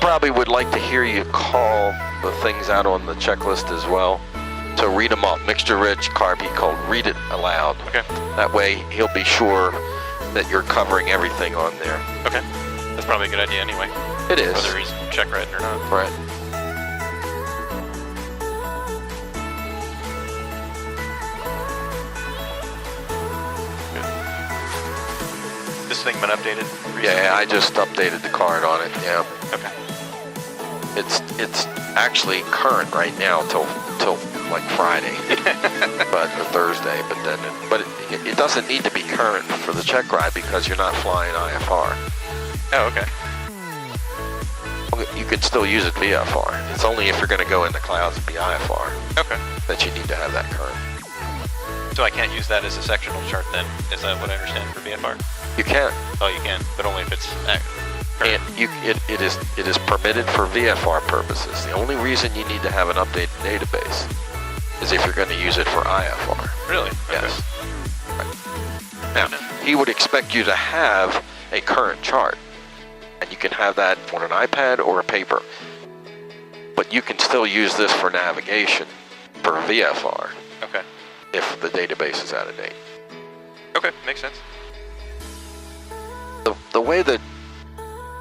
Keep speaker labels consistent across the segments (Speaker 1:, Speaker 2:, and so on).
Speaker 1: probably would like to hear you call the things out on the checklist as well. So read them off. Mixture rich, carb heat cold. Read it aloud.
Speaker 2: Okay.
Speaker 1: That way he'll be sure that you're covering everything on there.
Speaker 2: Okay. That's probably a good idea anyway.
Speaker 1: It is.
Speaker 2: Whether he's check writing or not.
Speaker 1: Right.
Speaker 2: This thing been updated recently?
Speaker 1: Yeah, I just updated the card on it. Yeah.
Speaker 2: Okay.
Speaker 1: It's actually current right now till like Friday, but or Thursday. But it doesn't need to be current for the check ride because you're not flying IFR.
Speaker 2: Oh, okay.
Speaker 1: You can still use it VFR. It's only if you're going to go in the clouds and be IFR.
Speaker 2: Okay.
Speaker 1: That you need to have that current.
Speaker 2: So I can't use that as a sectional chart then? Is that what I understand for VFR?
Speaker 1: You can.
Speaker 2: Oh, you can, but only if it's
Speaker 1: And it is permitted for VFR purposes. The only reason you need to have an updated database is if you're going to use it for IFR.
Speaker 2: Really? Okay.
Speaker 1: Yes. Right. Now, he would expect you to have a current chart, and you can have that on an iPad or a paper. But you can still use this for navigation for VFR.
Speaker 2: Okay.
Speaker 1: If the database is out of date.
Speaker 2: Okay, makes sense.
Speaker 1: The way that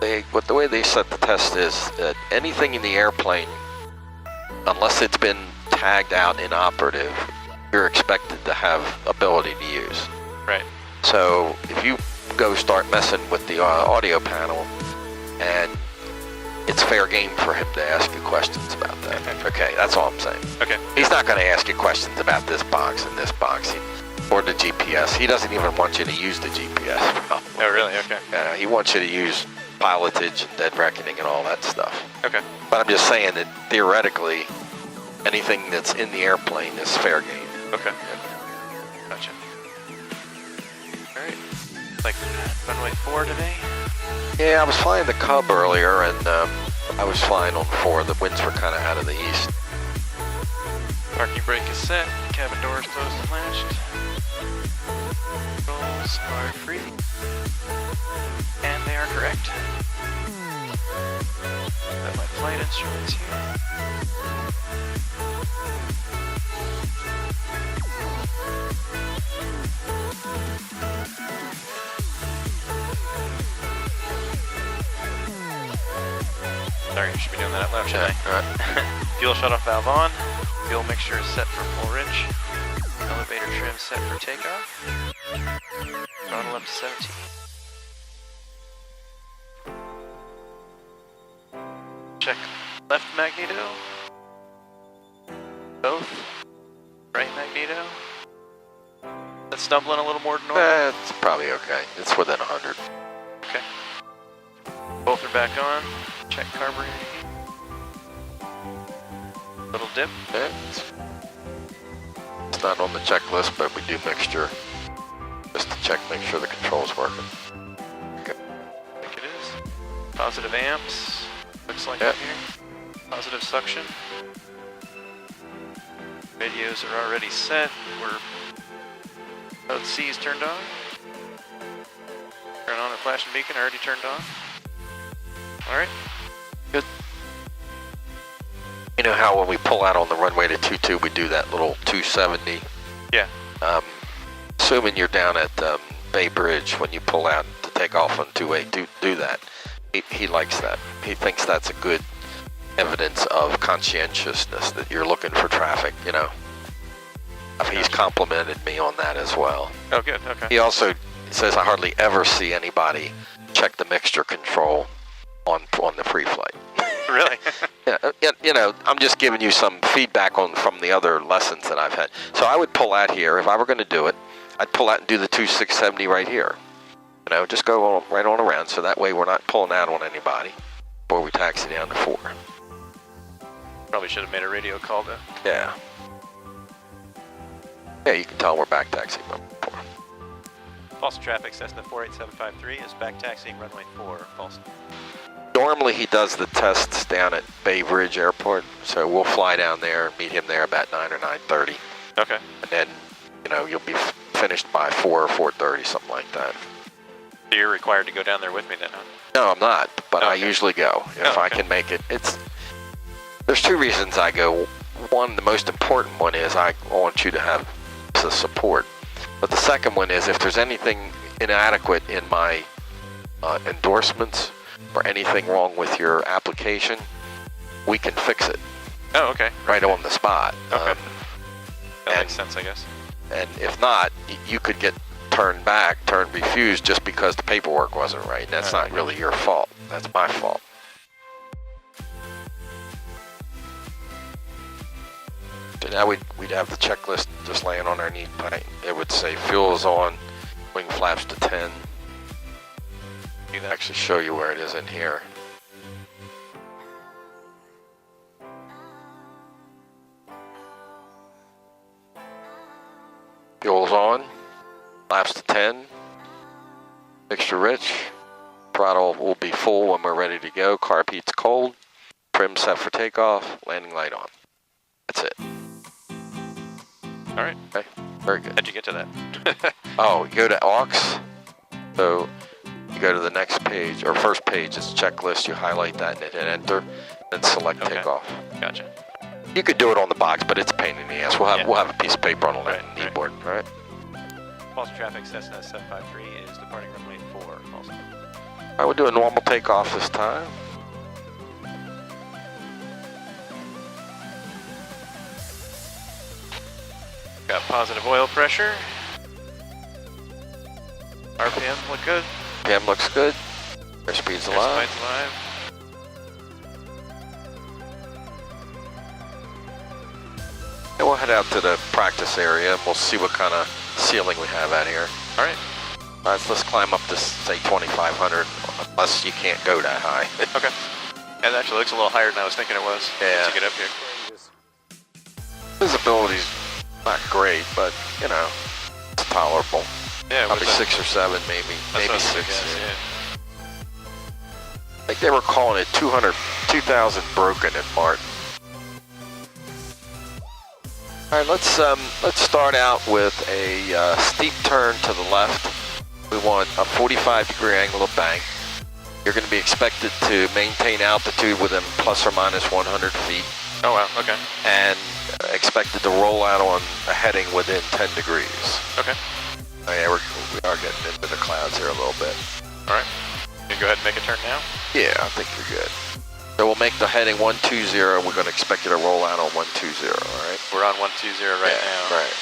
Speaker 1: the way they set the test is that anything in the airplane, unless it's been tagged out inoperative, you're expected to have ability to use.
Speaker 2: Right.
Speaker 1: So if you go start messing with the audio panel, and it's fair game for him to ask you questions about that. Okay, that's all I'm saying.
Speaker 2: Okay.
Speaker 1: He's not going to ask you questions about this box and this box or the GPS. He doesn't even want you to use the GPS. Probably.
Speaker 2: Oh, really? Okay.
Speaker 1: He wants you to use pilotage and dead reckoning and all that stuff.
Speaker 2: Okay.
Speaker 1: But I'm just saying that theoretically, anything that's in the airplane is fair game.
Speaker 2: Okay. Gotcha. All right. Like runway 4 today?
Speaker 1: Yeah, I was flying the Cub earlier, and I was flying on 4. The winds were kind of out of the east.
Speaker 2: Parking brake is set. Cabin doors closed and latched. Controls are free. And they are correct. Got my flight instruments here. Sorry, I should be doing that out loud, shouldn't I?
Speaker 1: All right.
Speaker 2: Fuel shutoff valve on. Fuel mixture is set for 4-inch. Elevator trim set for takeoff. Throttle up to 17. Check left magneto. Both. Right magneto. That's stumbling a little more than normal.
Speaker 1: It's probably okay. It's within 100.
Speaker 2: Okay. Both are back on. Check carburetor. Little dip.
Speaker 1: Yeah, it's not on the checklist, but we do mixture just to check, make sure the control's working. Okay.
Speaker 2: I think it is. Positive amps. Looks like it here. Positive suction. Radios are already set. Mode C is turned on. Turn on the flashing beacon, already turned on. Alright.
Speaker 1: Good. You know how when we pull out on the runway to 22, we do that little 270?
Speaker 2: Yeah.
Speaker 1: Assuming you're down at Bay Bridge when you pull out to take off on 28, do that. He likes that. He thinks that's a good evidence of conscientiousness, that you're looking for traffic, you know. He's complimented me on that as well.
Speaker 2: Oh, good. Okay.
Speaker 1: He also says I hardly ever see anybody check the mixture control on the pre-flight.
Speaker 2: Really?
Speaker 1: Yeah, you know, I'm just giving you some feedback from the other lessons that I've had. So I would pull out here. If I were going to do it, I'd pull out and do the 2670 right here. You know, just go right on around, so that way we're not pulling out on anybody before we taxi down to 4.
Speaker 2: Probably should have made a radio call though.
Speaker 1: Yeah. Yeah, you can tell we're back taxiing.
Speaker 2: False traffic, Cessna 48753 is back taxiing runway 4, false.
Speaker 1: Normally he does the tests down at Bay Bridge Airport, so we'll fly down there and meet him there about 9 or 9:30.
Speaker 2: Okay.
Speaker 1: And then, you know, you'll be finished by 4 or 4:30, something like that.
Speaker 2: So you're required to go down there with me then, huh?
Speaker 1: No, I'm not, but
Speaker 2: Oh,
Speaker 1: I
Speaker 2: okay.
Speaker 1: usually go if I can make it. There's two reasons I go. One, the most important one is I want you to have the support. But the second one is if there's anything inadequate in my endorsements or anything wrong with your application, we can fix it.
Speaker 2: Oh, okay.
Speaker 1: Right on the spot.
Speaker 2: Okay. That makes sense, I guess.
Speaker 1: And if not, you could get turned refused just because the paperwork wasn't right. That's not really your fault. That's my fault. So now we'd have the checklist just laying on our knee plate. It would say fuel is on, wing flaps to 10.
Speaker 2: Do that.
Speaker 1: Actually show you where it is in here. Fuel's on, flaps to 10, mixture rich, throttle will be full when we're ready to go, carb heat's cold, trim set for takeoff, landing light on. That's it.
Speaker 2: All right.
Speaker 1: Okay, very good.
Speaker 2: How'd you get to that?
Speaker 1: Oh, you go to aux, so you go to the next page, or first page, it's checklist, you highlight that and hit enter, then select takeoff.
Speaker 2: Gotcha.
Speaker 1: You could do it on the box, but it's a pain in the ass. We'll have a piece of paper on the keyboard, right?
Speaker 2: False traffic, Cessna 753 is departing runway 4. False.
Speaker 1: I would do a normal takeoff this time.
Speaker 2: Got positive oil pressure. RPM look good.
Speaker 1: PM looks good. Airspeed's alive.
Speaker 2: Airspeed's alive.
Speaker 1: And we'll head out to the practice area and we'll see what kind of ceiling we have out here.
Speaker 2: All right.
Speaker 1: All right, so let's climb up to, say, 2,500, unless you can't go that high.
Speaker 2: Okay. It actually looks a little higher than I was thinking it was.
Speaker 1: Yeah.
Speaker 2: To get up here.
Speaker 1: Visibility's not great, but, you know, it's tolerable.
Speaker 2: Yeah.
Speaker 1: Probably 6 or 7, maybe.
Speaker 2: That's
Speaker 1: Maybe
Speaker 2: what I
Speaker 1: 6.
Speaker 2: guess,
Speaker 1: Yeah.
Speaker 2: yeah.
Speaker 1: I think they were calling it 2,000 broken in Martin. All right, let's start out with a steep turn to the left. We want a 45-degree angle of bank. You're going to be expected to maintain altitude within plus or minus 100 feet.
Speaker 2: Oh wow. Okay.
Speaker 1: And expected to roll out on a heading within 10 degrees.
Speaker 2: Okay.
Speaker 1: Oh, yeah, we are getting into the clouds here a little bit.
Speaker 2: All right. You can go ahead and make a turn now.
Speaker 1: Yeah, I think you're good. So we'll make the heading 120. We're going to expect you to roll out on 120, all right?
Speaker 2: We're on 120 right now.
Speaker 1: Right.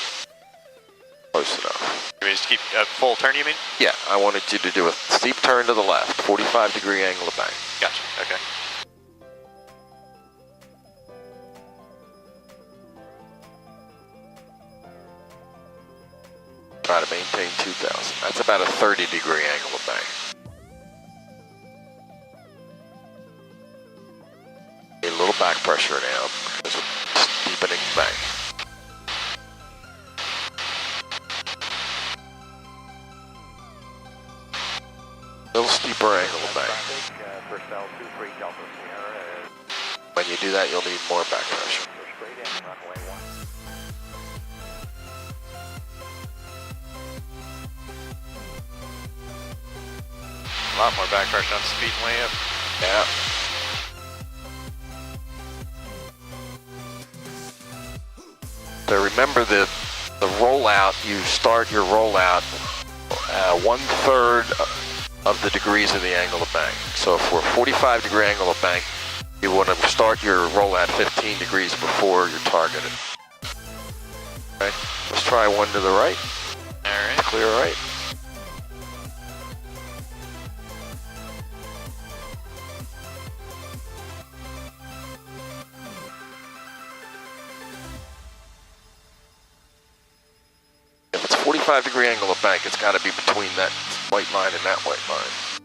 Speaker 1: Close enough.
Speaker 2: Can we just keep a full turn, you mean?
Speaker 1: Yeah, I wanted you to do a steep turn to the left, 45-degree angle of bank.
Speaker 2: Gotcha. Okay.
Speaker 1: Try to maintain 2,000. That's about a 30-degree angle of bank. A little back pressure now because of steepening bank. A little steeper angle of bank. When you do that, you'll need more back pressure.
Speaker 2: A lot more back pressure on speed way up.
Speaker 1: Yeah. So remember the rollout, you start your rollout 1/3 of the degrees of the angle of bank. So for a 45-degree angle of bank, you want to start your rollout 15 degrees before you're targeted. Okay, let's try one to the right.
Speaker 2: All right.
Speaker 1: Clear right. If it's 45-degree angle of bank, it's got to be between that white line and that white line.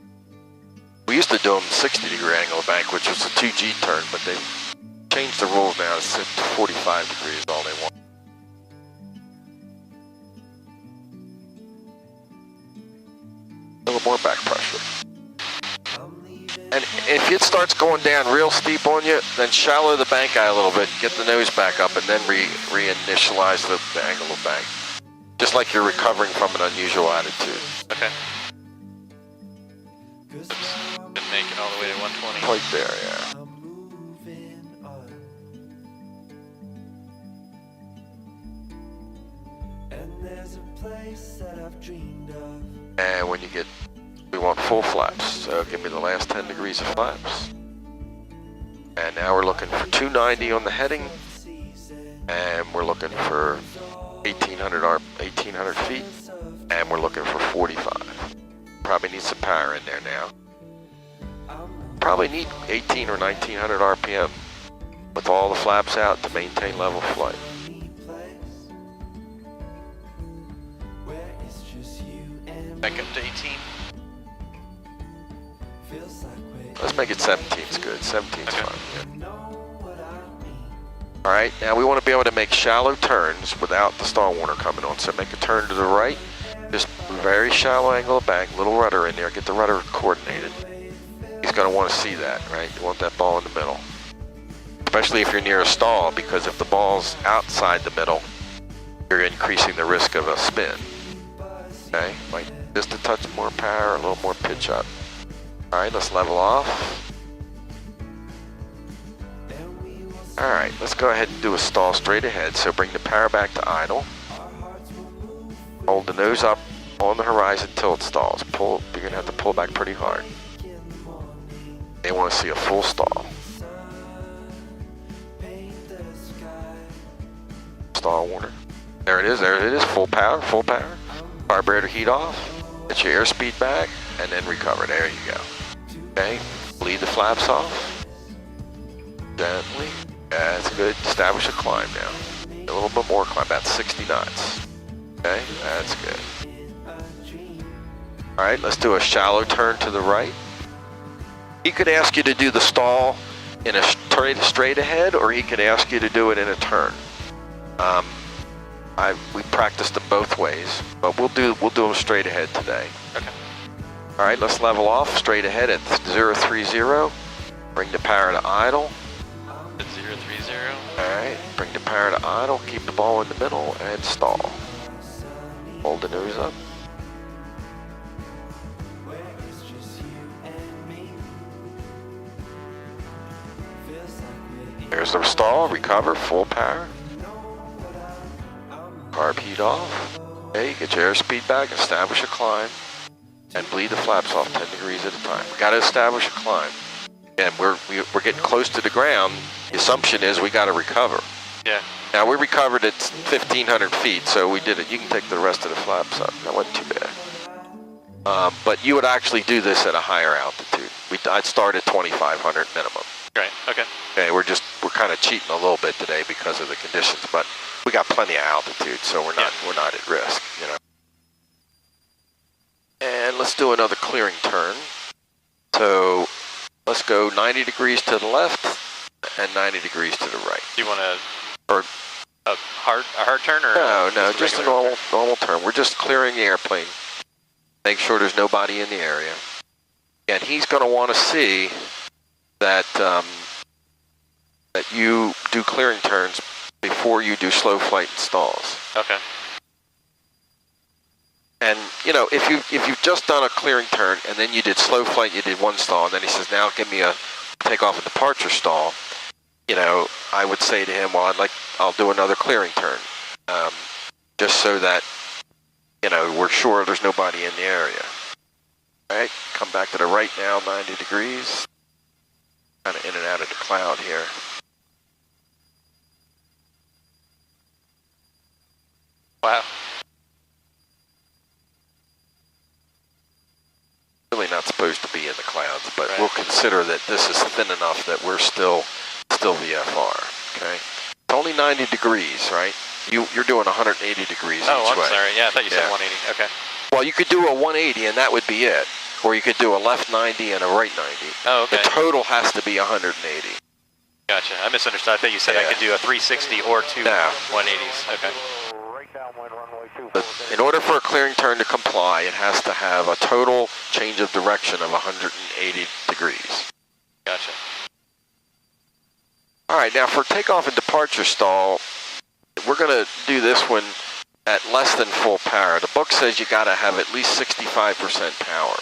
Speaker 1: We used to do them 60-degree angle of bank, which was a 2G turn, but they've changed the rules now to 45 degrees all they want. A little more back pressure. And if it starts going down real steep on you, then shallow the bank eye a little bit, get the nose back up, and then reinitialize the angle of bank. Just like you're recovering from an unusual attitude.
Speaker 2: Okay. Didn't make it all the way to 120.
Speaker 1: Right there, yeah. And when you get, we want full flaps, so give me the last 10 degrees of flaps. And now we're looking for 290 on the heading, and we're looking for 1800 feet, and we're looking for 45. Probably need some power in there now. Probably need 18 or 1900 RPM with all the flaps out to maintain level flight.
Speaker 2: Back up to 18.
Speaker 1: Let's make it 17's good. 17's fine. Yeah. All right, now we want to be able to make shallow turns without the stall warner coming on. So make a turn to the right, just very shallow angle of bank, little rudder in there, get the rudder coordinated. He's going to want to see that, right? You want that ball in the middle. Especially if you're near a stall, because if the ball's outside the middle, you're increasing the risk of a spin. Okay, like just a touch more power, a little more pitch up. All right, let's level off. All right, let's go ahead and do a stall straight ahead. So bring the power back to idle. Hold the nose up on the horizon till it stalls. Pull, you're gonna have to pull back pretty hard. They want to see a full stall. Stall warner. There it is, full power, full power. Carburetor heat off, get your airspeed back, and then recover. There you go. Okay, bleed the flaps off. Gently. That's good. Establish a climb now. A little bit more climb, about 60 knots. Okay, that's good. All right, let's do a shallow turn to the right. He could ask you to do the stall in a straight ahead, or he could ask you to do it in a turn. We practiced them both ways, but we'll do them straight ahead today.
Speaker 2: Okay.
Speaker 1: All right, let's level off straight ahead at 030. Bring the power to idle.
Speaker 2: At 030.
Speaker 1: All right, bring the power to idle. Keep the ball in the middle and stall. Hold the nose up. There's the stall. Recover. Full power. Carb heat off. Okay, get your airspeed back, establish a climb, and bleed the flaps off 10 degrees at a time. We got to establish a climb. And we're getting close to the ground. The assumption is we got to recover.
Speaker 2: Yeah.
Speaker 1: Now we recovered at 1,500 feet, so we did it. You can take the rest of the flaps up. That wasn't too bad. But you would actually do this at a higher altitude. I'd start at 2,500 minimum.
Speaker 2: Right. Okay.
Speaker 1: Okay, we're kind of cheating a little bit today because of the conditions, but we got plenty of altitude, so we're not at risk, you know. And let's do another clearing turn. So let's go 90 degrees to the left and 90 degrees to the right.
Speaker 2: Do you want a hard turn or
Speaker 1: no, just a normal turn. We're just clearing the airplane. Make sure there's nobody in the area. And he's going to want to see that that you do clearing turns before you do slow flight and stalls.
Speaker 2: Okay.
Speaker 1: And you know, if you've just done a clearing turn and then you did slow flight, you did one stall, and then he says, "Now give me a takeoff and departure stall." You know, I would say to him, "Well, I'll do another clearing turn, just so that you know we're sure there's nobody in the area." All right, come back to the right now, 90 degrees. Kind of in and out of the cloud here.
Speaker 2: Wow.
Speaker 1: Really not supposed to be in the clouds, but we'll consider that this is thin enough that we're still VFR. Okay, it's only 90 degrees, right? You're doing 180 degrees each way.
Speaker 2: Oh, I'm sorry. Yeah, I thought you said 180. Okay.
Speaker 1: Well, you could do a 180 and that would be it, or you could do a left 90 and a right 90.
Speaker 2: Oh, okay.
Speaker 1: The total has to be 180.
Speaker 2: Gotcha. I misunderstood. I thought you said I could do a 360 or two 180s. Okay.
Speaker 1: But in order for a clearing turn to comply, it has to have a total change of direction of 180 degrees.
Speaker 2: Gotcha.
Speaker 1: All right, now for takeoff and departure stall, we're going to do this one at less than full power. The book says you got to have at least 65% power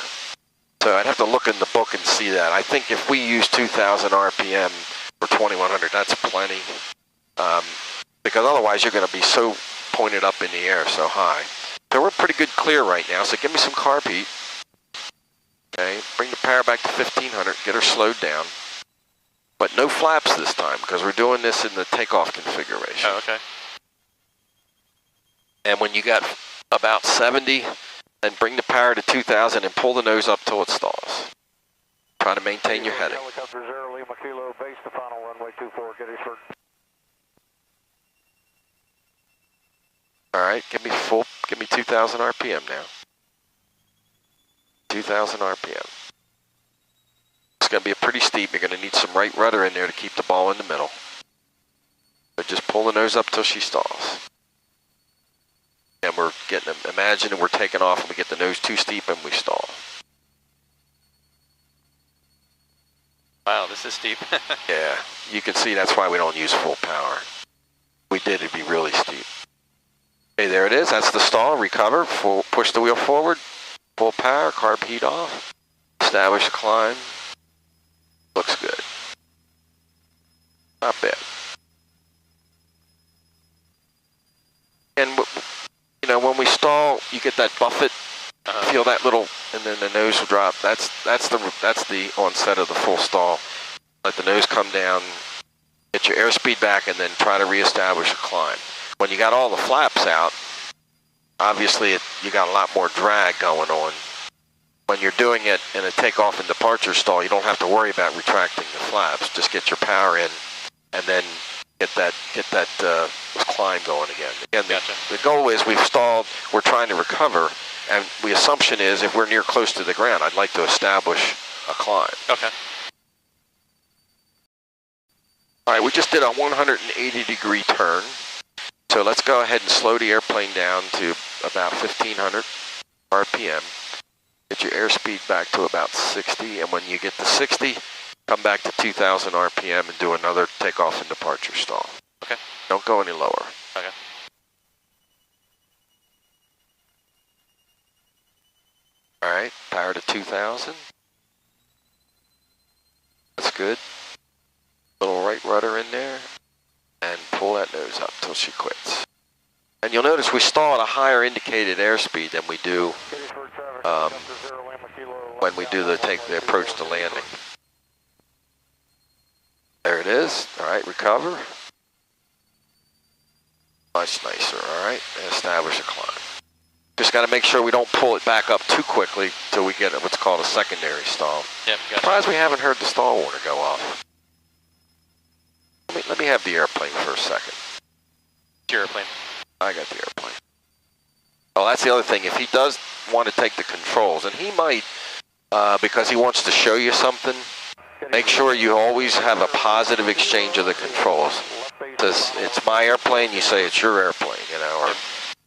Speaker 1: So I'd have to look in the book and see that. I think if we use 2,000 RPM for 2,100, that's plenty. Because otherwise you're going to be so pointed up in the air, so high. So we're pretty good clear right now, so give me some carb heat. Okay, bring the power back to 1,500, get her slowed down. But no flaps this time, because we're doing this in the takeoff configuration.
Speaker 2: Oh, okay.
Speaker 1: And when you got about 70, then bring the power to 2,000 and pull the nose up till it stalls. Try to maintain your heading.
Speaker 3: Helicopter 0, Lima Kilo, base to final runway 24, Gettysburg.
Speaker 1: All right, give me 2,000 RPM now. 2,000 RPM. It's going to be a pretty steep. You're going to need some right rudder in there to keep the ball in the middle. But just pull the nose up till she stalls. And we're getting, imagine we're taking off and we get the nose too steep and we stall.
Speaker 2: Wow, this is steep.
Speaker 1: Yeah, you can see that's why we don't use full power. If we did, it'd be really steep. Okay, there it is. That's the stall. Recover. Full, push the wheel forward. Full power. Carb heat off. Establish the climb. Looks good. Not bad. And you know, when we stall, you get that buffet. Feel that little, and then the nose will drop. That's the onset of the full stall. Let the nose come down. Get your airspeed back, and then try to reestablish a climb. When you got all the flaps out, obviously you got a lot more drag going on. When you're doing it in a takeoff and departure stall, you don't have to worry about retracting the flaps. Just get your power in, and then get that climb going again. Again,
Speaker 2: Gotcha.
Speaker 1: the goal is we've stalled. We're trying to recover, and the assumption is if we're near close to the ground, I'd like to establish a climb.
Speaker 2: Okay.
Speaker 1: All right, we just did a 180-degree turn. So let's go ahead and slow the airplane down to about 1,500 RPM. Get your airspeed back to about 60, and when you get to 60, come back to 2,000 RPM and do another takeoff and departure stall.
Speaker 2: Okay.
Speaker 1: Don't go any lower.
Speaker 2: Okay.
Speaker 1: All right, power to 2,000. That's good. Little right rudder in there, and pull that nose up till she quits. And you'll notice we stall at a higher indicated airspeed than we do when we do the approach to landing. There it is. All right, recover. Much nicer. All right, and establish a climb. Just got to make sure we don't pull it back up too quickly till we get what's called a secondary stall.
Speaker 2: Yep, gotcha.
Speaker 1: Surprised we haven't heard the stall warner go off. Let me have the airplane for a second.
Speaker 2: Your airplane.
Speaker 1: I got the airplane. Oh, that's the other thing. If he does want to take the controls, and he might, because he wants to show you something, make sure you always have a positive exchange of the controls. Says it's my airplane, you say it's your airplane, you know, or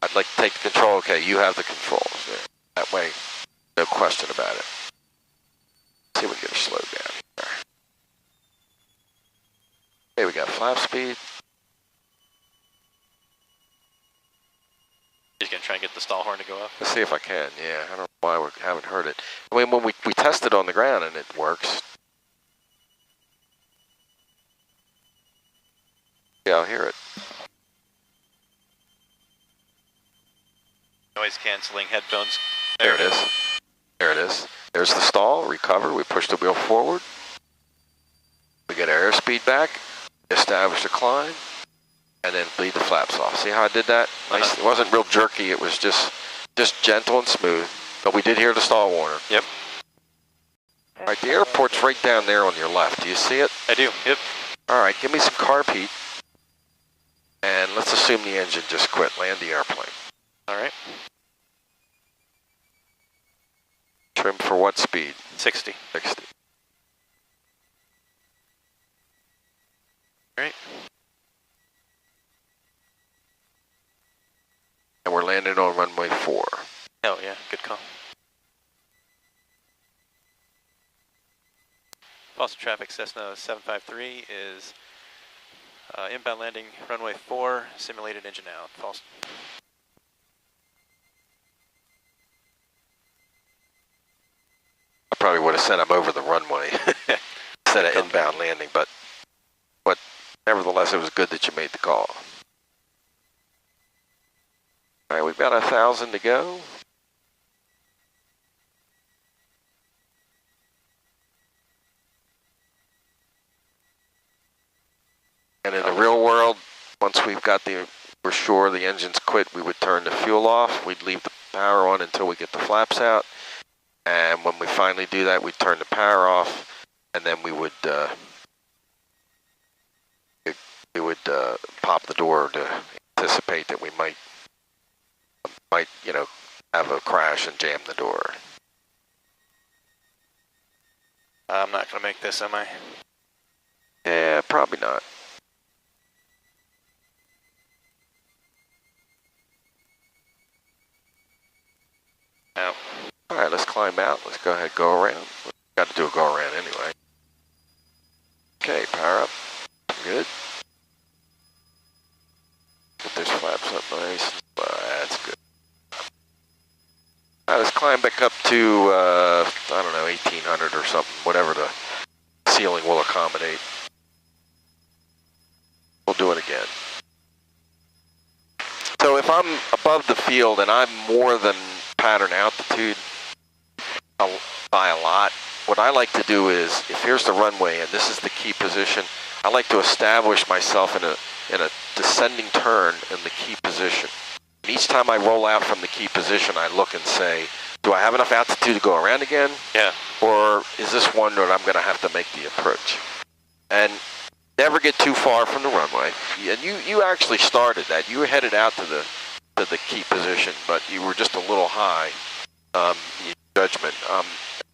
Speaker 1: I'd like to take the control. Okay, you have the controls. Yeah. That way, no question about it. See if we can get her slowed down here. Okay, we got flap speed.
Speaker 2: He's going to try and get the stall horn to go off.
Speaker 1: Let's see if I can. Yeah, I don't know why we haven't heard it. I mean, when we tested on the ground and it works. Yeah, I'll hear it.
Speaker 2: Noise canceling headphones.
Speaker 1: There it is. There it is. There's the stall, recover. We push the wheel forward. We get our airspeed back, establish a climb, and then bleed the flaps off. See how I did that? Nice. It wasn't real jerky. It was just gentle and smooth. But we did hear the stall warner.
Speaker 2: Yep.
Speaker 1: All right, the airport's right down there on your left. Do you see it?
Speaker 2: I do. Yep.
Speaker 1: All right, give me some carb heat. And let's assume the engine just quit. Land the airplane.
Speaker 2: All right.
Speaker 1: Trim for what speed?
Speaker 2: 60.
Speaker 1: 60.
Speaker 2: All right.
Speaker 1: And we're landing on runway 4.
Speaker 2: Oh, yeah. Good call. Boston traffic Cessna 753 is inbound landing runway 4, simulated engine out. False.
Speaker 1: probably would have said I'm over the runway instead of inbound landing, but nevertheless, it was good that you made the call. All right, we've got 1,000 to go. And in the real world, once we've got we're sure the engine's quit, we would turn the fuel off. We'd leave the power on until we get the flaps out. And when we finally do that, we'd turn the power off, and then we would pop the door to anticipate that we might have a crash and jam the door.
Speaker 2: I'm not going to make this, am I?
Speaker 1: Yeah, probably not.
Speaker 2: No.
Speaker 1: All right, let's climb out. Let's go ahead, go around. We've got to do a go around anyway. Okay, power up. Good. Get those flaps up nice. That's good. All right, let's climb back up to, I don't know, 1,800 or something, whatever the ceiling will accommodate. We'll do it again. So if I'm above the field and I'm more than pattern altitude by a lot, what I like to do is, if here's the runway and this is the key position, I like to establish myself in a descending turn in the key position. And each time I roll out from the key position, I look and say, do I have enough altitude to go around again?
Speaker 2: Yeah.
Speaker 1: Or is this one that I'm going to have to make the approach? And never get too far from the runway. And you actually started that. You were headed out to the key position, but you were just a little high in your judgment.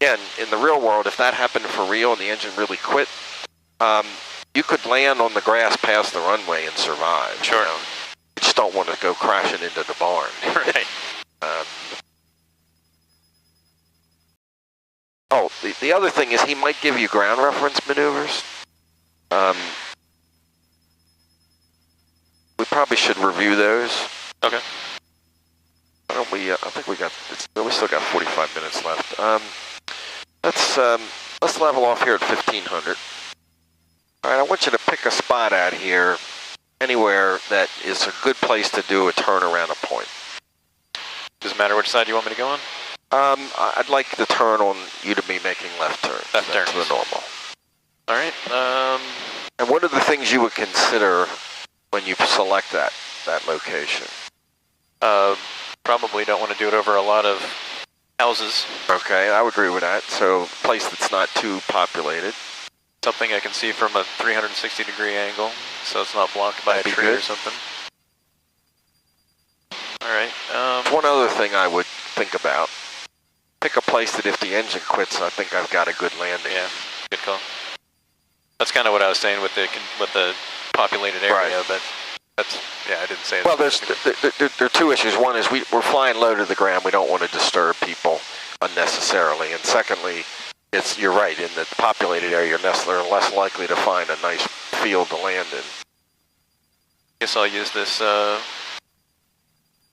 Speaker 1: Again, in the real world, if that happened for real and the engine really quit, you could land on the grass past the runway and survive.
Speaker 2: Sure.
Speaker 1: You know? You just don't want to go crashing into the barn.
Speaker 2: Right.
Speaker 1: The other thing is he might give you ground reference maneuvers. We probably should review those.
Speaker 2: Okay.
Speaker 1: Why don't we? I think we still got 45 minutes left. Let's level off here at 1,500. All right, I want you to pick a spot out here, anywhere that is a good place to do a turn around a point.
Speaker 2: Doesn't matter which side you want me to go on?
Speaker 1: I'd like the turn on you to be making left turn.
Speaker 2: Left turn.
Speaker 1: That's the normal.
Speaker 2: All right.
Speaker 1: And what are the things you would consider when you select that location?
Speaker 2: Probably don't want to do it over a lot of houses.
Speaker 1: Okay, I would agree with that. So a place that's not too populated.
Speaker 2: Something I can see from a 360-degree angle, so it's not blocked by a tree or something. All right.
Speaker 1: One other thing I would think about, pick a place that if the engine quits, I think I've got a good landing.
Speaker 2: Yeah, good call. That's kind of what I was saying with the populated area,
Speaker 1: right.
Speaker 2: But that's, yeah, I didn't say it.
Speaker 1: Well, there are two issues. One is we're flying low to the ground. We don't want to disturb people unnecessarily. And secondly, you're right, in the populated area, they're less likely to find a nice field to land in.
Speaker 2: Guess I'll use this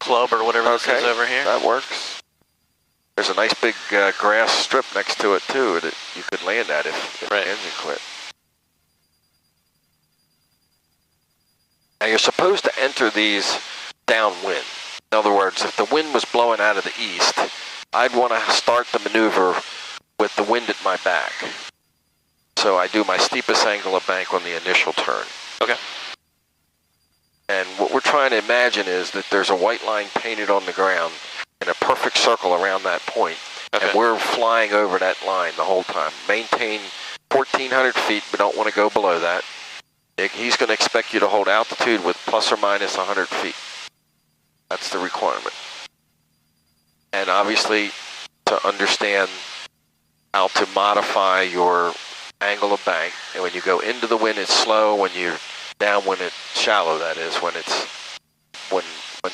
Speaker 2: club or whatever this is over here.
Speaker 1: That works. There's a nice big grass strip next to it, too, that you could land at if the engine quit. Now, you're supposed to enter these downwind. In other words, if the wind was blowing out of the east, I'd want to start the maneuver with the wind at my back. So I do my steepest angle of bank on the initial turn.
Speaker 2: Okay.
Speaker 1: And what we're trying to imagine is that there's a white line painted on the ground in a perfect circle around that point. Okay. And we're flying over that line the whole time. Maintain 1,400 feet, but don't want to go below that. He's going to expect you to hold altitude with plus or minus 100 feet. That's the requirement. And obviously, to understand how to modify your angle of bank. And when you go into the wind, it's slow. When you're downwind, it's shallow. That is, when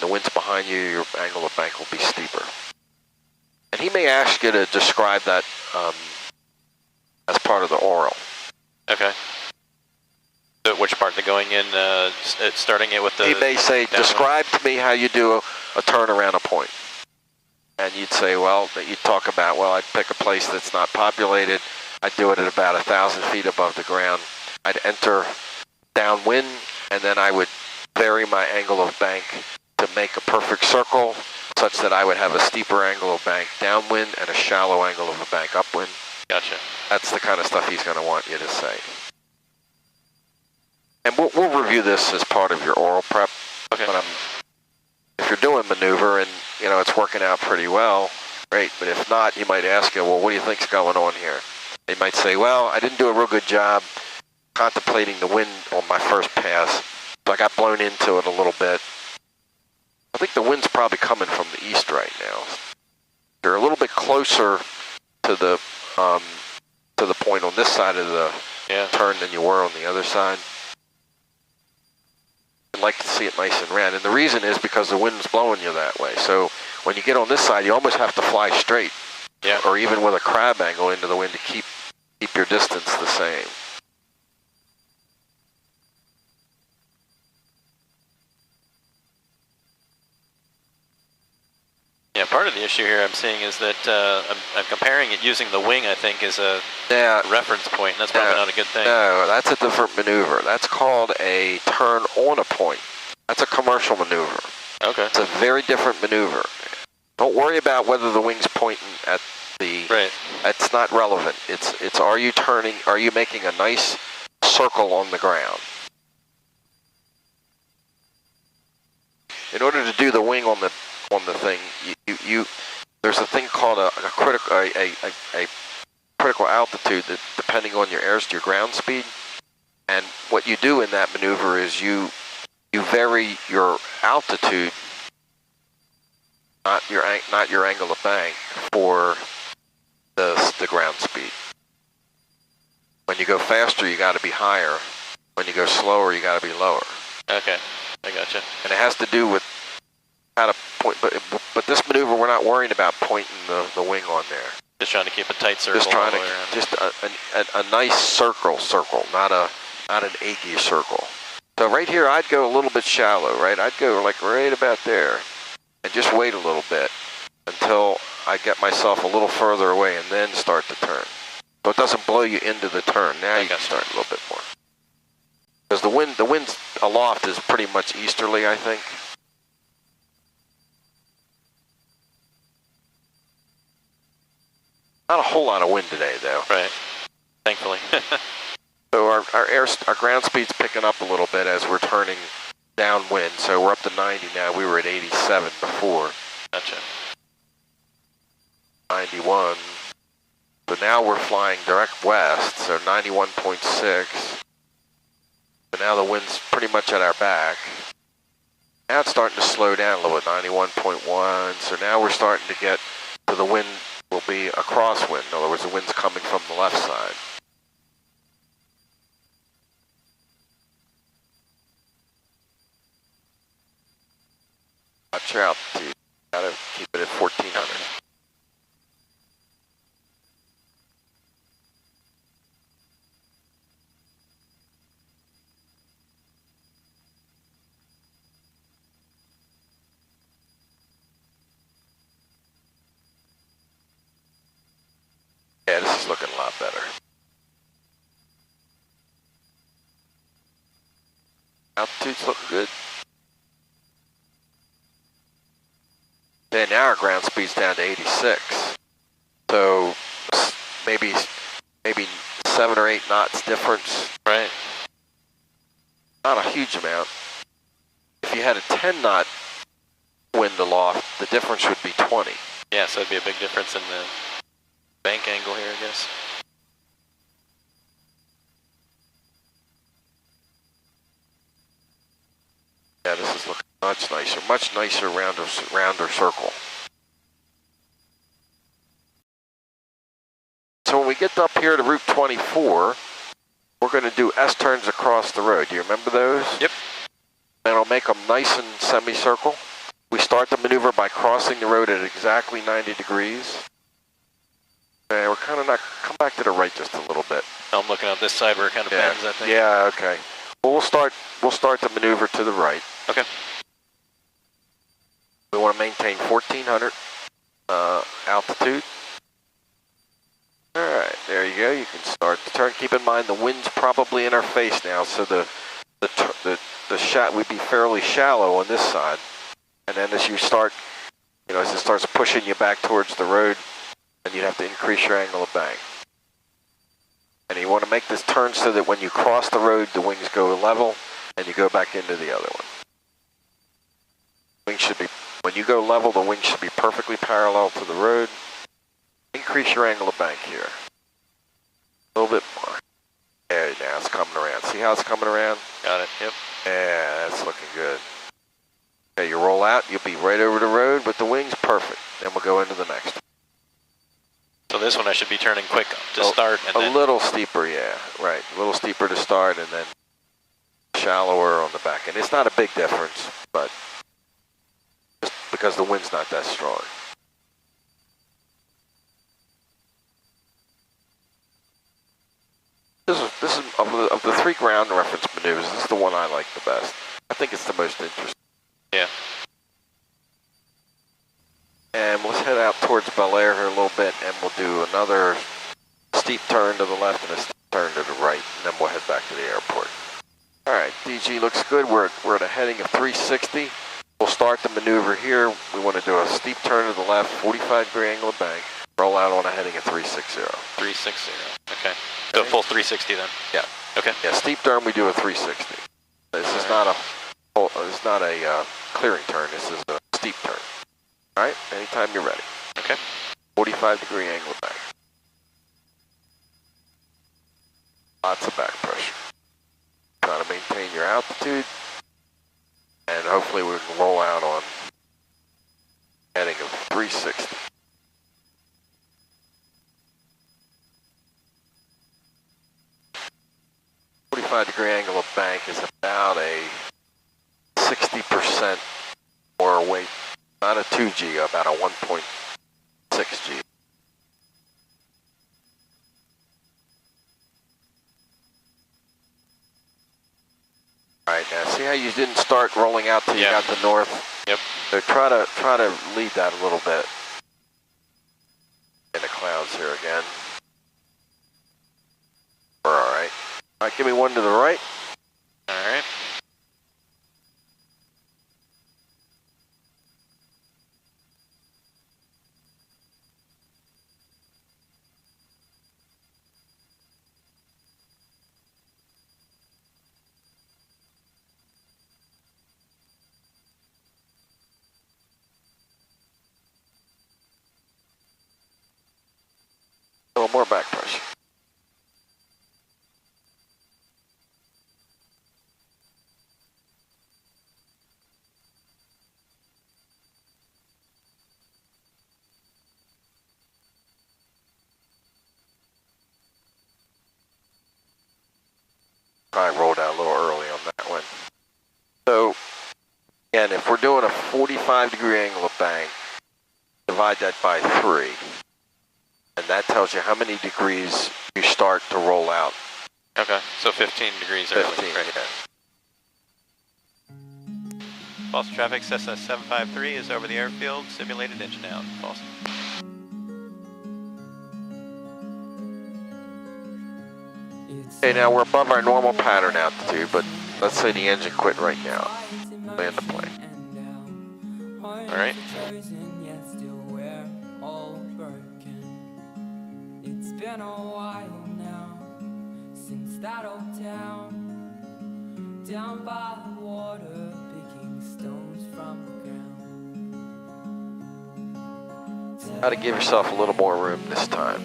Speaker 1: the wind's behind you, your angle of bank will be steeper. And he may ask you to describe that as part of the oral.
Speaker 2: Okay. So which part? The going in, starting it with the...
Speaker 1: He may say, describe to me how you do a turn around a point. and you'd say, well, that you'd talk about, well, I'd pick a place that's not populated. I'd do it at about 1,000 feet above the ground. I'd enter downwind, and then I would vary my angle of bank to make a perfect circle, such that I would have a steeper angle of bank downwind and a shallow angle of a bank upwind.
Speaker 2: Gotcha.
Speaker 1: That's the kind of stuff he's going to want you to say. And we'll review this as part of your oral prep.
Speaker 2: Okay.
Speaker 1: But if you're doing maneuver and it's working out pretty well, great. But if not, you might ask him, well, what do you think's going on here? They might say, well, I didn't do a real good job contemplating the wind on my first pass, so I got blown into it a little bit. I think the wind's probably coming from the east right now. You're a little bit closer to the point on this side of the turn than you were on the other side. I'd like to see it nice and round, and the reason is because the wind's blowing you that way. So when you get on this side, you almost have to fly straight, or even with a crab angle into the wind to keep your distance the same.
Speaker 2: Yeah, part of the issue here I'm seeing is that I'm comparing it using the wing, I think, as a reference point, and that's probably not a good thing.
Speaker 1: No, that's a different maneuver. That's called a turn on a point. That's a commercial maneuver. Okay. It's a very different maneuver. Don't worry about whether the wing's pointing at the...
Speaker 2: Right.
Speaker 1: That's not relevant. It's are you turning, are you making a nice circle on the ground? In order to do the wing on the thing, there's a thing called a critical altitude that, depending on your ground speed, and what you do in that maneuver is you vary your altitude, not your angle of bank, for the ground speed. When you go faster, you got to be higher. When you go slower, you got to be lower.
Speaker 2: Okay, I gotcha.
Speaker 1: And it has to do with how to point, but this maneuver, we're not worrying about pointing the wing on there.
Speaker 2: Just trying to keep a tight circle.
Speaker 1: Just trying to, a nice circle, not an eggy circle. So right here, I'd go a little bit shallow, right? I'd go like right about there, and just wait a little bit until I get myself a little further away, and then start to turn. So it doesn't blow you into the turn. Now you can start a little bit more. Because the wind aloft is pretty much easterly, I think. Not a whole lot of wind today, though.
Speaker 2: Right. Thankfully.
Speaker 1: So our ground speed's picking up a little bit as we're turning downwind. So we're up to 90 now. We were at 87 before.
Speaker 2: Gotcha.
Speaker 1: 91. So now we're flying direct west. So 91.6. So now the wind's pretty much at our back. Now it's starting to slow down a little bit. 91.1. So now we're starting to get to the wind. Will be a crosswind. In other words, the wind's coming from the left side. Watch your altitude. Gotta keep it at 1400. Yeah, this is looking a lot better. Altitudes look good. Okay, now our ground speed's down to 86. So maybe 7 or 8 knots difference.
Speaker 2: Right.
Speaker 1: Not a huge amount. If you had a 10 knot wind aloft, the difference would be 20.
Speaker 2: Yeah, so it'd be a big difference in the bank angle here, I guess.
Speaker 1: Yeah, this is looking much nicer, rounder circle. So when we get up here to Route 24, we're going to do S-turns across the road. Do you remember those?
Speaker 2: Yep.
Speaker 1: And I'll make them nice and semicircle. We start the maneuver by crossing the road at exactly 90 degrees. And we're kind of not, come back to the right just a little bit.
Speaker 2: I'm looking at this side where it kind of bends, I think.
Speaker 1: Yeah, okay. Well, we'll start the maneuver to the right.
Speaker 2: Okay.
Speaker 1: We want to maintain 1400. altitude. Alright, there you go. You can start to turn. Keep in mind the wind's probably in our face now, so the shot would be fairly shallow on this side. And then as you start, as it starts pushing you back towards the road, then you'd have to increase your angle of bank. And you want to make this turn so that when you cross the road, the wings go level, and you go back into the other one. Wings should be, when you go level, the wings should be perfectly parallel to the road. Increase your angle of bank here. A little bit more. There, now it's coming around. See how it's coming around?
Speaker 2: Got it, yep.
Speaker 1: Yeah, that's looking good. Okay, you roll out, you'll be right over the road with the wings, perfect. Then we'll go into the next one.
Speaker 2: So this one I should be turning quick to start and then...
Speaker 1: A little steeper, yeah, right. A little steeper to start and then shallower on the back end. It's not a big difference, but just because the wind's not that strong. This is of the three ground reference maneuvers, this is the one I like the best. I think it's the most interesting.
Speaker 2: Yeah.
Speaker 1: And let's head out towards Bel Air here a little bit, and we'll do another steep turn to the left and a steep turn to the right, and then we'll head back to the airport. All right, DG looks good. We're at a heading of 360. We'll start the maneuver here. We want to do a steep turn to the left, 45-degree angle of bank, roll out on a heading of 360.
Speaker 2: 360, okay. So full 360 then?
Speaker 1: Yeah.
Speaker 2: Okay.
Speaker 1: Yeah, steep turn, we do a 360. This is not a clearing turn. This is a steep turn. All right, anytime you're ready.
Speaker 2: Okay.
Speaker 1: 45-degree angle back. Lots of back pressure. Try to maintain your altitude, and hopefully we can roll out on heading of 360. Degree angle of bank is about a 60% more weight, not a 2G, about a 1.6G. All right, now see how you didn't start rolling out till you got the north?
Speaker 2: Yep. So
Speaker 1: try to lead that a little bit. In the clouds here again. We're all right. All right, give me one to the right.
Speaker 2: All right.
Speaker 1: A little more back pressure. I rolled out a little early on that one. So, again, if we're doing a 45-degree angle of bank, divide that by 3. And that tells you how many degrees you start to roll out.
Speaker 2: Okay, so 15 degrees early.
Speaker 1: 15,
Speaker 2: right.
Speaker 1: Yeah.
Speaker 2: False traffic, Cessna 753 is over the airfield, simulated engine out. False.
Speaker 1: Okay, now we're above our normal pattern altitude, but let's say the engine quit right now. Land the plane.
Speaker 2: Alright.
Speaker 4: It's been a while now since that old town down by the water, picking stones from the ground.
Speaker 1: Got to give yourself a little more room this time.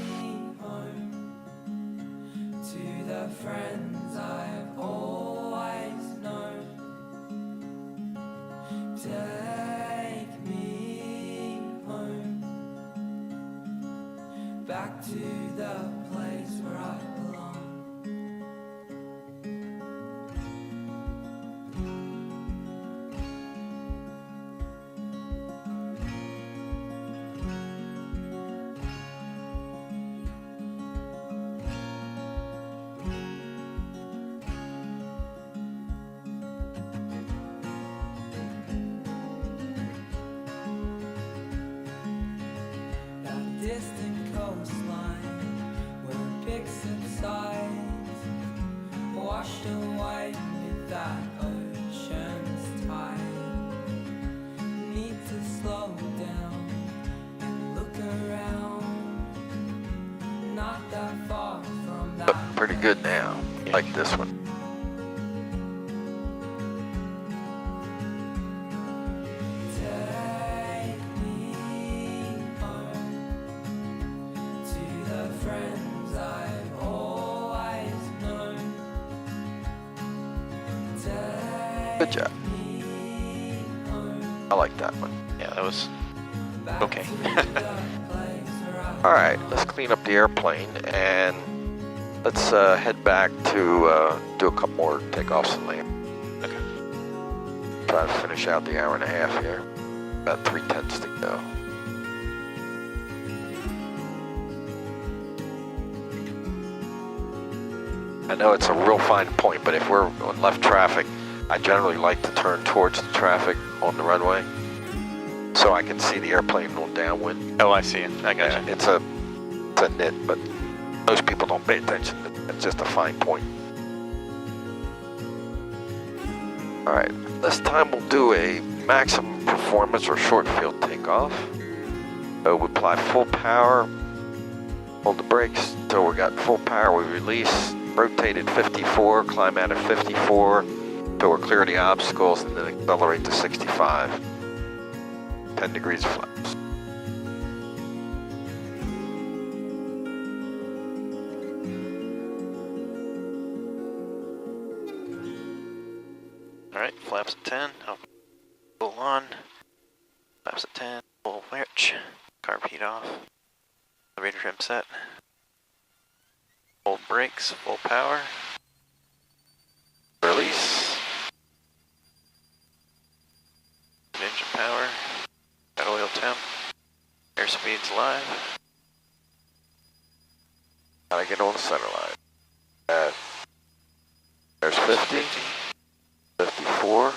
Speaker 4: To the friends I've always known, take me home, back to the place where I belong. distant coastline where it subsides, washed away with that ocean's tide. Need to slow down and look around. Not that far from that.
Speaker 1: But pretty good now. Like this one.
Speaker 4: Take me home to the friends I've always known.
Speaker 1: Good job. I like that one.
Speaker 2: Yeah, that was okay.
Speaker 1: Alright, let's clean up the airplane and let's head back to do a couple more takeoffs and land.
Speaker 2: Okay.
Speaker 1: Try to finish out the hour and a half here. About 3/10 to go. I know it's a real fine point, but if we're on left traffic, I generally like to turn towards the traffic on the runway so I can see the airplane on downwind.
Speaker 2: Oh, I see. I got you.
Speaker 1: It's a nit, but most people don't pay attention. It's just a fine point. All right, this time we'll do a maximum performance or short field takeoff. So we apply full power, hold the brakes until we got full power, we release, rotate at 54, climb out at 54, until we're clear of the obstacles, and then accelerate to 65. 10 degrees of flaps.
Speaker 2: Alright, flaps at 10. I'll pull on. Flaps at 10. Full winch. Carb heat off. Elevator trim set. Hold brakes. Full power.
Speaker 1: Release.
Speaker 2: Engine power. Got oil temp. Airspeed's live.
Speaker 1: Gotta get on the center line. There's 50. 54.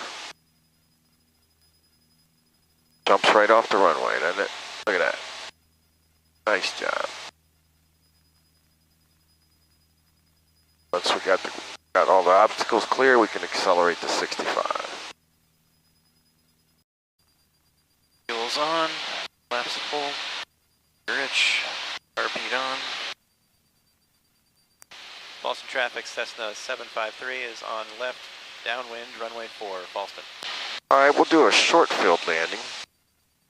Speaker 1: Jumps right off the runway, doesn't it? Look at that. Nice job. Once we got all the obstacles clear, we can accelerate to 65.
Speaker 2: Fuel's on. Flaps full. Rich. Carb heat on. Boston traffic, Cessna 753 is on left. Downwind, runway 4, Boston.
Speaker 1: Alright, we'll do a short field landing.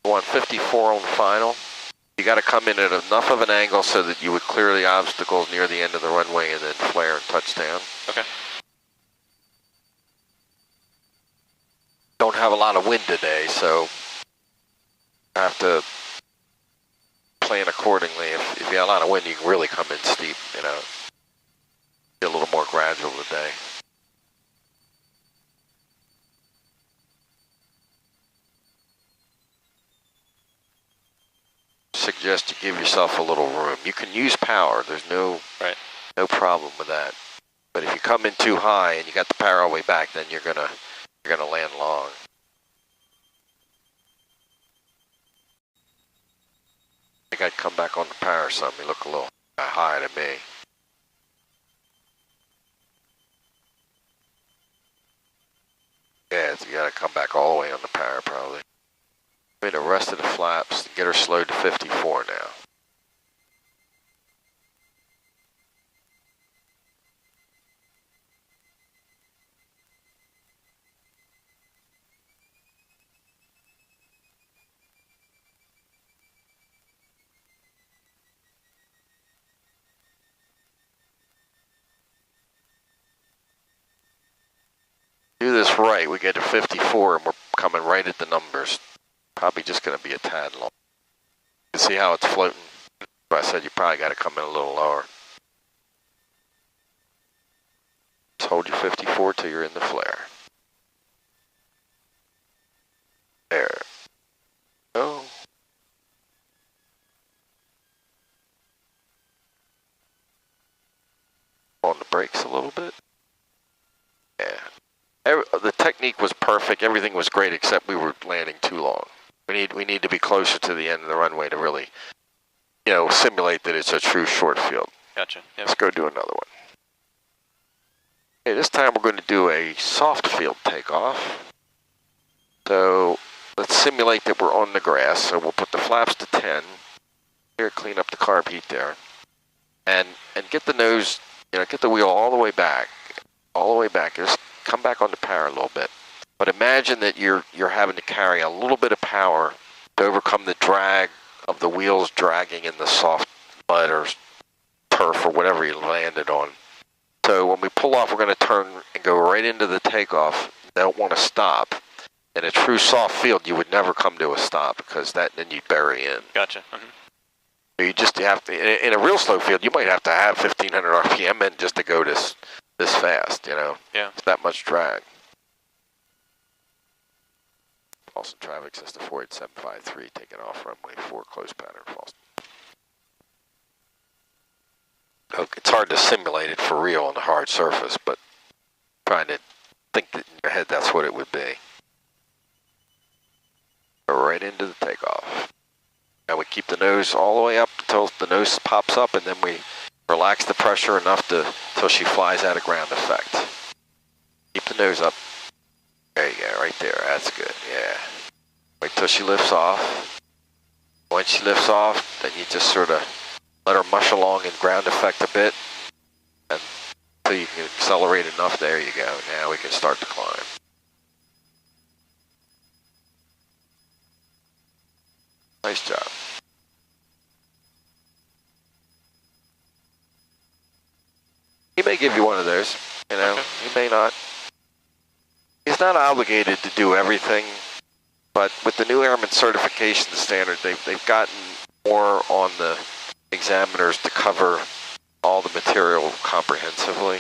Speaker 1: We want 54 on the final. You got to come in at enough of an angle so that you would clear the obstacles near the end of the runway and then flare and touch down.
Speaker 2: Okay.
Speaker 1: Don't have a lot of wind today, so I have to plan accordingly. If you got a lot of wind, you can really come in steep, you know. Be a little more gradual today. Suggest you give yourself a little room. You can use power. There's no problem with that. But if you come in too high and you got the power all the way back, then you're gonna land long. I think I'd come back on the power some. You look a little high to me. Yeah, you gotta come back all the way on the power probably. Made the rest of the flaps, get her slowed to 54 now. Do this right, we get to 54 and we're coming right at the numbers. Probably just going to be a tad long. You see how it's floating? I said you probably got to come in a little lower. Just hold your 54 till you're in the flare. There. Go. On the brakes a little bit. Yeah. The technique was perfect. Everything was great except we were landing too long. We need to be closer to the end of the runway to really simulate that it's a true short field.
Speaker 2: Gotcha. Yep.
Speaker 1: Let's go do another one. Okay, this time we're going to do a soft field takeoff. So let's simulate that we're on the grass. So we'll put the flaps to 10. Here, clean up the carb heat there. And get the nose, get the wheel all the way back. All the way back. Just come back on the power a little bit. But imagine that you're having to carry a little bit of power to overcome the drag of the wheels dragging in the soft mud or turf or whatever you landed on. So when we pull off, we're going to turn and go right into the takeoff. They don't want to stop. In a true soft field, you would never come to a stop because then you'd bury in.
Speaker 2: Gotcha. Mm-hmm.
Speaker 1: You have to, in a real slow field, you might have to have 1,500 RPM in just to go this fast, Yeah. It's that much drag. Boston traffic says the 48753 taking off runway 4 close pattern Boston. Okay, it's hard to simulate it for real on the hard surface, but trying to think that in your head that's what it would be. Go right into the takeoff. And we keep the nose all the way up until the nose pops up, and then we relax the pressure enough till she flies out of ground effect. Keep the nose up. There you go, right there. That's good, yeah. Wait till she lifts off. Once she lifts off, then you just sort of let her mush along in ground effect a bit. And until you can accelerate enough, there you go. Now we can start to climb. Nice job. He may give you one of those, he may not. He's not obligated to do everything, but with the new Airman Certification Standards, they've gotten more on the examiners to cover all the material comprehensively.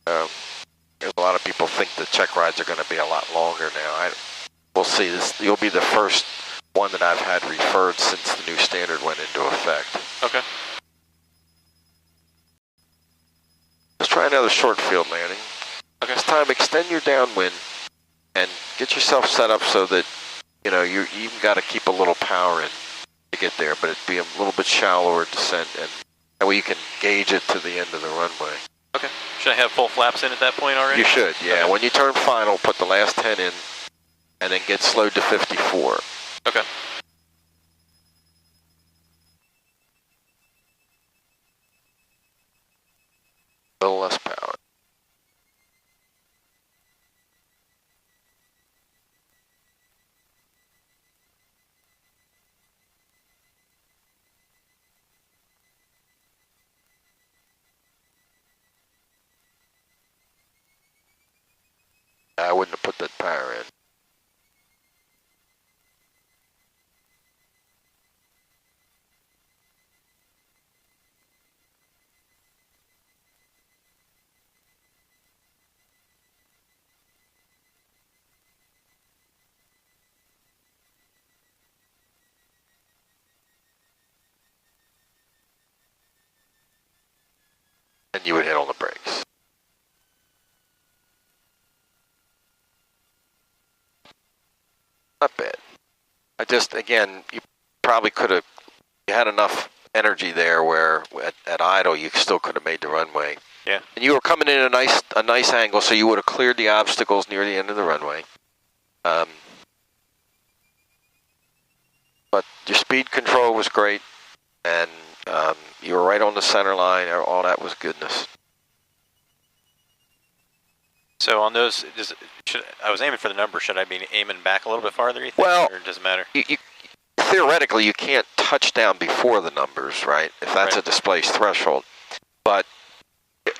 Speaker 1: There's a lot of people think the check rides are going to be a lot longer now. We'll see. You'll be the first one that I've had referred since the new standard went into effect.
Speaker 2: Okay.
Speaker 1: Let's try another short field landing. Okay. This time, extend your downwind and get yourself set up so that you even got to keep a little power in to get there, but it'd be a little bit shallower descent, and that way you can gauge it to the end of the runway.
Speaker 2: Okay. Should I have full flaps in at that point already?
Speaker 1: You should, yeah.
Speaker 2: Okay.
Speaker 1: When you turn final, put the last 10 in, and then get slowed to 54.
Speaker 2: Okay.
Speaker 1: A little less power. I wouldn't have put that power in. And you would hit on the brakes. Not bad. Again, you probably could have, you had enough energy there where at idle you still could have made the runway.
Speaker 2: Yeah.
Speaker 1: And you were coming in a nice angle, so you would have cleared the obstacles near the end of the runway. But your speed control was great, and you were right on the center line. All that was goodness.
Speaker 2: So on those, I was aiming for the number. Should I be aiming back a little bit farther, you think,
Speaker 1: well,
Speaker 2: or does it matter?
Speaker 1: Theoretically, you can't touch down before the numbers, right? If that's
Speaker 2: right.
Speaker 1: A displaced threshold. But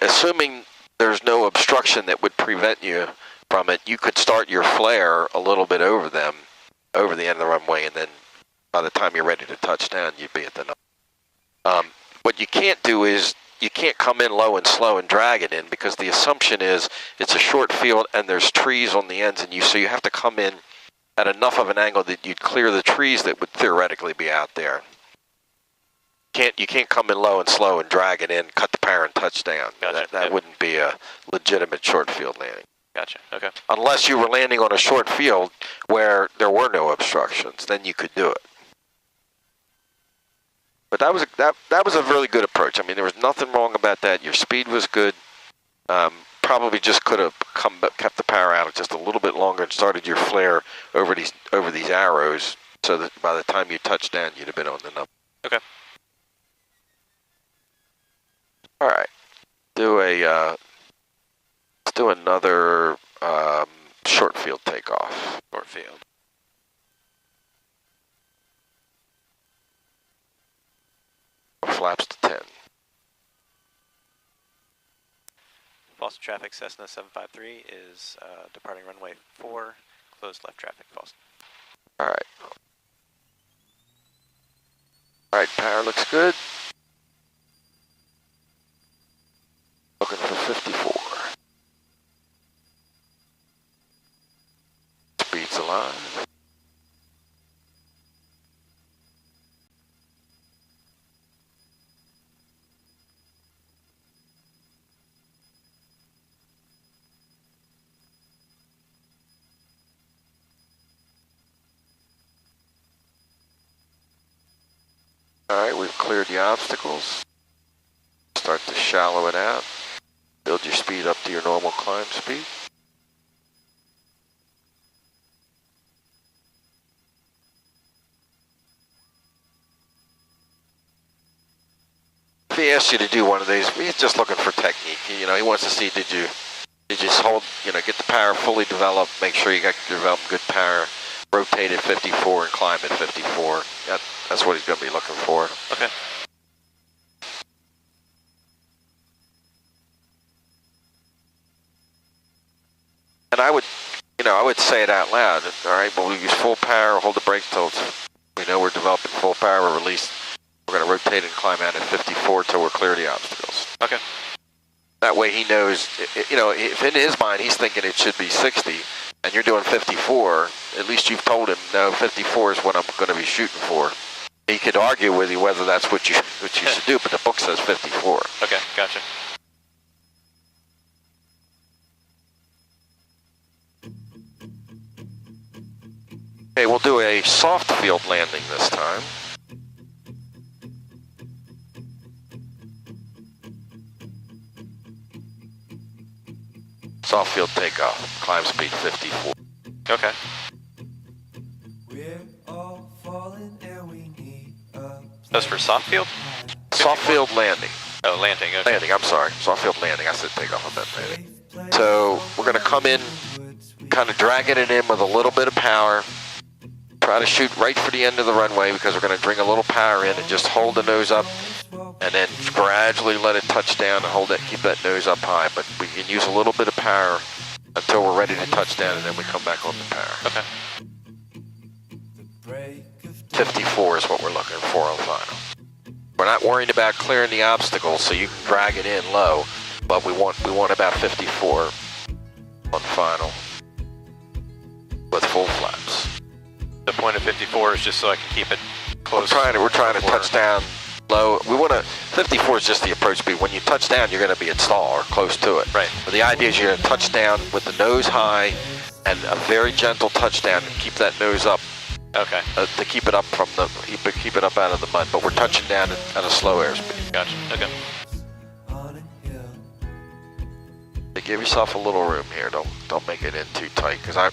Speaker 1: assuming there's no obstruction that would prevent you from it, you could start your flare a little bit over them, over the end of the runway, and then by the time you're ready to touch down, you'd be at the number. What you can't do is you can't come in low and slow and drag it in, because the assumption is it's a short field and there's trees on the ends, and so you have to come in at enough of an angle that you'd clear the trees that would theoretically be out there. You can't come in low and slow and drag it in, cut the power and touch down.
Speaker 2: Gotcha.
Speaker 1: That wouldn't be a legitimate short field landing.
Speaker 2: Gotcha. Okay.
Speaker 1: Unless you were landing on a short field where there were no obstructions, then you could do it. But that was a really good approach. I mean, there was nothing wrong about that. Your speed was good. Probably just could have kept the power out just a little bit longer and started your flare over these arrows, so that by the time you touched down, you'd have been on the number.
Speaker 2: Okay.
Speaker 1: All right. Let's do another short field takeoff.
Speaker 2: Short field.
Speaker 1: Flaps to 10.
Speaker 2: Boston traffic, Cessna 753 is departing runway 4, closed left traffic, Boston.
Speaker 1: All right. All right, power looks good. Looking for 54. Speed's alive. All right, we've cleared the obstacles. Start to shallow it out. Build your speed up to your normal climb speed. If he asks you to do one of these, he's just looking for technique. You know, he wants to see, did you just hold, you know, get the power fully developed, make sure you got developed good power, rotate at 54 and climb at 54. That's what he's going to be looking for.
Speaker 2: Okay.
Speaker 1: And I would say it out loud. All right, but we'll use full power, hold the brakes till we know we're developing full power release. We're going to rotate and climb out at 54 till we're clear of the obstacles.
Speaker 2: Okay.
Speaker 1: That way he knows, you know, if in his mind he's thinking it should be 60 and you're doing 54, at least you've told him, no, 54 is what I'm going to be shooting for. He could argue with you whether that's what you should do, but the book says 54.
Speaker 2: Okay, gotcha.
Speaker 1: Okay, we'll do a soft field landing this time. Soft field takeoff, climb speed 54.
Speaker 2: Okay.
Speaker 4: We're all falling and we need a
Speaker 2: That's for soft field?
Speaker 1: Soft field landing.
Speaker 2: Oh, landing, okay.
Speaker 1: Landing, I'm sorry. Soft field landing. I said takeoff, I meant landing. So we're going to come in, kind of dragging it in with a little bit of power. Try to shoot right for the end of the runway because we're going to bring a little power in and just hold the nose up and then gradually let it touch down and hold it, keep that nose up high. But we can use a little bit of power until we're ready to touch down and then we come back on the power.
Speaker 2: Okay.
Speaker 1: 54 is what we're looking for on final. We're not worrying about clearing the obstacles, so you can drag it in low, but we want about 54 on final with full flaps.
Speaker 2: The point of 54 is just so I can keep it close.
Speaker 1: We're trying to touch down low. 54 is just the approach speed. When you touch down, you're going to be at stall or close to it.
Speaker 2: Right.
Speaker 1: But the idea is you're going to touch down with the nose high and a very gentle touchdown and keep that nose up.
Speaker 2: Okay.
Speaker 1: To keep it up keep it up out of the mud. But we're touching down at a slow airspeed.
Speaker 2: Gotcha. Okay.
Speaker 1: Give yourself a little room here. Don't make it in too tight because I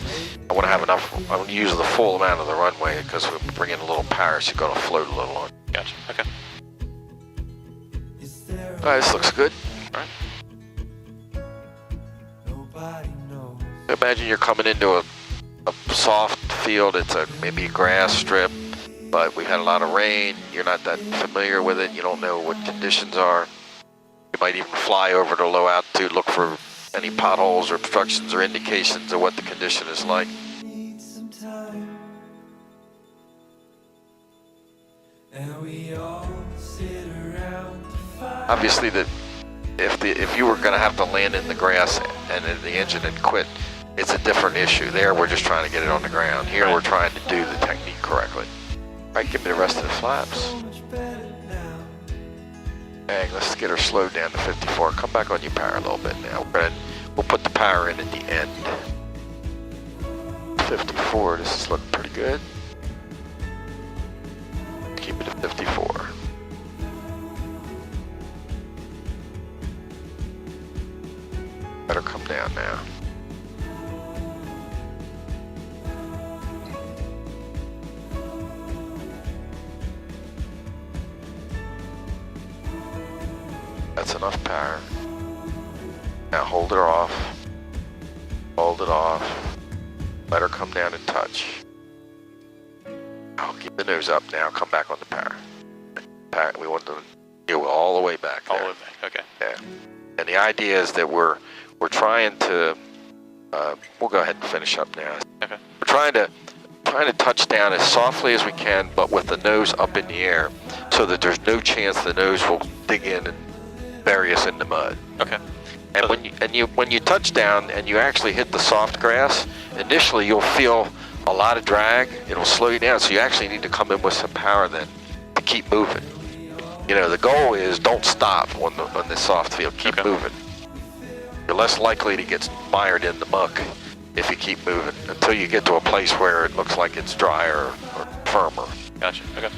Speaker 1: want to have enough. I want to use the full amount of the runway because we bring in a little power, so you're going to float a little on.
Speaker 2: Gotcha. Okay.
Speaker 1: All right, this looks good.
Speaker 2: All right.
Speaker 1: Imagine you're coming into a soft field. It's maybe a grass strip, but we've had a lot of rain. You're not that familiar with it. You don't know what conditions are. You might even fly over to low altitude, look for any potholes or obstructions or indications of what the condition is like. Obviously, if you were going to have to land in the grass and the engine had quit, it's a different issue. There, we're just trying to get it on the ground. Here, we're trying to do the technique correctly. All right, give me the rest of the flaps. Bang, let's get her slowed down to 54. Come back on your power a little bit now. We'll put the power in at the end. 54, this is looking pretty good. Keep it at 54. Better come down now. That's enough power. Now hold her off. Hold it off. Let her come down and touch. Oh, keep the nose up now. Come back on the power. We want to go all the way back there.
Speaker 2: All the way back, okay.
Speaker 1: Yeah. And the idea is that we're trying to, we'll go ahead and finish up now.
Speaker 2: Okay.
Speaker 1: We're trying to touch down as softly as we can, but with the nose up in the air, so that there's no chance the nose will dig in and bury us in the mud.
Speaker 2: Okay.
Speaker 1: And when you touch down and you actually hit the soft grass, initially you'll feel a lot of drag. It'll slow you down, so you actually need to come in with some power then to keep moving. You know, the goal is don't stop on the soft field. Keep moving. You're less likely to get mired in the muck if you keep moving until you get to a place where it looks like it's drier or firmer.
Speaker 2: Gotcha. Okay.